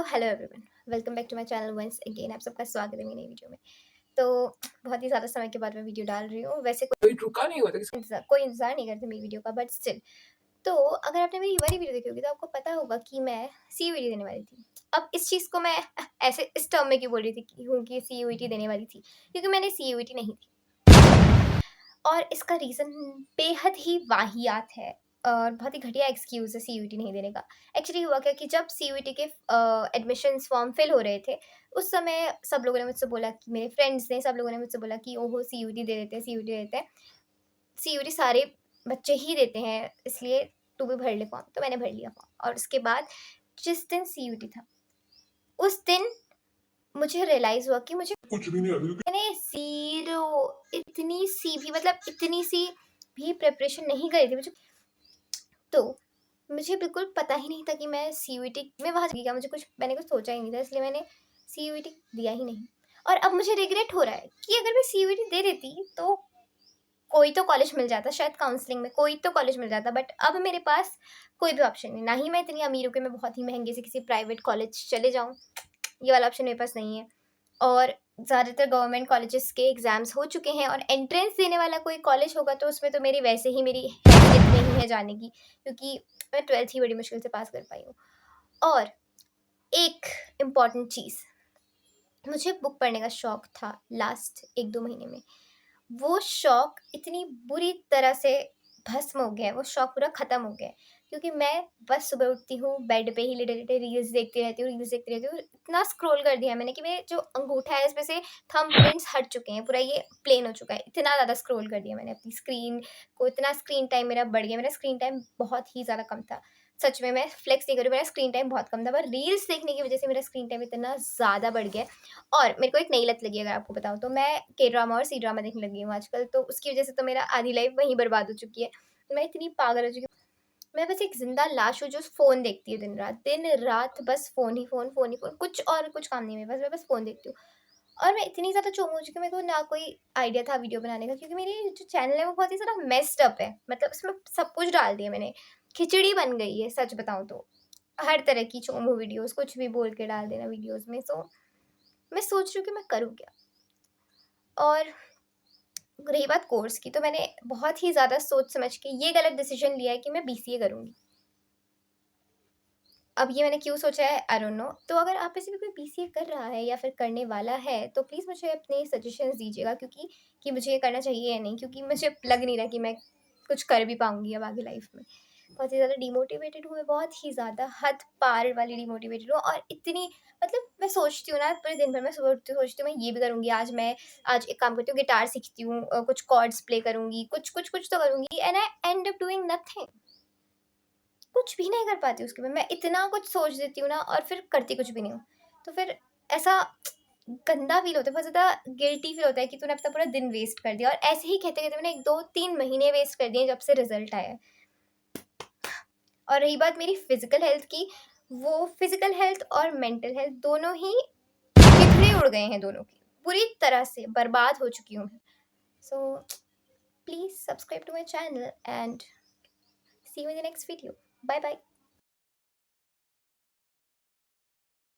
Hello everyone, welcome back to my channel once again. आप सबका स्वागत है मेरी नई वीडियो में। तो बहुत ही ज़्यादा समय के बाद मैं वीडियो डाल रही हूँ। वैसे कोई रुका नहीं हुआ था किसी कोई इंतज़ार नहीं करता मेरी वीडियो का, बट स्टिल। तो अगर आपने मेरी ये वाली वीडियो देखी होगी तो आपको पता होगा कि मैं सीयूईटी देने वाली थी। अब इस चीज़ को मैं ऐसे इस टर्म में क्यों बोल रही थी कि सीयूईटी देने वाली थी, क्योंकि मैंने सीयूईटी नहीं दी। और इसका रीज़न बेहद ही वाहियात है और बहुत ही घटिया एक्सक्यूज़ है सीयूईटी नहीं देने का। एक्चुअली हुआ क्या कि जब सीयूईटी के एडमिशन्स फॉर्म फिल हो रहे थे, उस समय सब लोगों ने मुझसे बोला कि मेरे फ्रेंड्स ने, सब लोगों ने मुझसे बोला कि ओहो! सीयूईटी दे देते हैं, सीयूईटी दे देते हैं। सीयूईटी सारे बच्चे ही देते हैं, इसलिए तू भी भर ले फॉर्म। तो मैंने भर लिया फॉर्म और उसके बाद जिस दिन सीयूईटी था, उस दिन मुझे रियलाइज़ हुआ कि मुझे कुछ भी नहीं अभी मैंने ज़ीरो इतनी सी भी मतलब इतनी सी भी प्रिपरेशन नहीं करी थी। तो मुझे बिल्कुल पता ही नहीं था कि मैं सीयूईटी में वहाँ जाऊँगी क्या, मुझे कुछ मैंने कुछ सोचा ही नहीं था, इसलिए मैंने सीयूईटी दिया ही नहीं। और अब मुझे रिग्रेट हो रहा है कि अगर मैं सीयूईटी दे देती तो कोई तो कॉलेज मिल जाता, शायद काउंसलिंग में कोई तो कॉलेज मिल जाता, बट अब मेरे पास कोई भी ऑप्शन नहीं। ना ही मैं इतनी अमीर हूँ कि मैं बहुत ही महँगे से किसी प्राइवेट कॉलेज चले जाऊँ, ये वाला ऑप्शन मेरे पास नहीं है। और ज़्यादातर गवर्नमेंट कॉलेजेस के एग्ज़ाम्स हो चुके हैं और एंट्रेंस देने वाला कोई कॉलेज होगा तो उसमें तो मेरी वैसे ही मेरी हैसियत नहीं है जाने की, क्योंकि मैं 12th ही बड़ी मुश्किल से पास कर पाई हूँ। और एक इम्पॉर्टेंट चीज़, मुझे बुक पढ़ने का शौक था लास्ट 1-2 महीने में। वो शौक इतनी बुरी तरह से भस्म हो गया है, वो शौक पूरा ख़त्म हो गया है, क्योंकि मैं बस सुबह उठती हूँ, बेड पे ही लेटे-लेटे रील्स देखती रहती हूँ, रील्स देखती रहती हूँ। इतना स्क्रॉल कर दिया है मैंने कि मेरे जो अंगूठा है इसमें से थंबप्रिंट्स हट चुके हैं, पूरा ये प्लेन हो चुका है। इतना ज़्यादा स्क्रॉल कर दिया मैंने अपनी स्क्रीन को, इतना स्क्रीन टाइम मेरा बढ़ गया। मेरा स्क्रीन टाइम बहुत ही ज़्यादा कम था। सच में मैं फ्लेक्स नहीं कर रही हूँ, मेरा स्क्रीन टाइम बहुत कम था, पर रील्स देखने की वज़ह से मेरा स्क्रीन टाइम इतना ज़्यादा बढ़ गया है। और मेरे को एक नई लत लगी है, अगर आपको बताऊँ तो मैं के ड्रामा और सी ड्रामा देखने लगी हूँ आजकल, तो उसकी वज़ह से तो मेरा आधी लाइफ़ वहीं बर्बाद हो चुकी है। मैं इतनी पागल हो चुकी हूँ, मैं बस एक ज़िंदा लाश हूँ जो फ़ोन देखती है दिन-रात बस फ़ोन ही फ़ोन, फ़ोन ही फ़ोन, कुछ और कुछ काम नहीं है मेरे पास, मैं बस फ़ोन देखती हूँ। और मैं इतनी ज़्यादा चोमू हो चुकी हूँ, मेरे को ना कोई आइडिया था वीडियो बनाने का, क्योंकि मेरी जो चैनल है वो बहुत ही ज़्यादा मेस्ड अप है। मतलब उसमें सब कुछ डाल दिया मैंने, खिचड़ी बन गई है सच बताऊँ तो। हर तरह की चोमू वीडियोज़, कुछ भी बोल के डाल देना वीडियोज़ में, सो मैं सोच रही हूँ कि मैं करूँ क्या? और रही बात कोर्स की, तो मैंने बहुत ही ज़्यादा सोच समझ के ये गलत डिसीज़न लिया है कि मैं बीसीए करूँगी। अब ये मैंने क्यों सोचा है, आई डोंट नो। तो अगर आप में से भी कोई बीसीए कर रहा है या फिर करने वाला है, तो प्लीज़ मुझे अपने सजेशंस दीजिएगा, क्योंकि कि मुझे ये करना चाहिए या नहीं, क्योंकि मुझे लग नहीं रहा कि मैं कुछ कर भी पाऊँगी अब आगे लाइफ़ में। बहुत ही ज़्यादा डिमोटिवेटेड हूँ मैं, बहुत ही ज़्यादा हद पार वाली डिमोटिवेटेड हूँ। और इतनी मतलब मैं सोचती हूँ ना, पूरे दिन भर मैं सुबह उठती हूँ, सोचती हूँ मैं ये भी करूँगी, आज एक काम करती हूँ, गिटार सीखती हूँ, कुछ कॉर्ड्स प्ले करूँगी, कुछ तो करूँगी, and I and up doing nothing. कुछ भी नहीं कर पाती उसके बाद। मैं इतना कुछ सोच देती हूँ ना और फिर करती कुछ भी नहीं हूँ। तो फिर ऐसा गंदा फ़ील होता है, बहुत ज़्यादा गिल्टी फ़ील होता है कि तूने अपना पूरा दिन वेस्ट कर दिया, और ऐसे ही कहते-कहते मैंने 1, 2, 3 महीने वेस्ट कर दिए जब से रिज़ल्ट आया है। और रही बात मेरी फ़िज़िकल हेल्थ की, वो फ़िज़िकल हेल्थ और मेंटल हेल्थ दोनों ही बिखरे उड़ गए हैं दोनों की। पूरी तरह से बर्बाद हो चुकी हूँ मैं। So please subscribe to my channel and see you in the next video. Bye bye.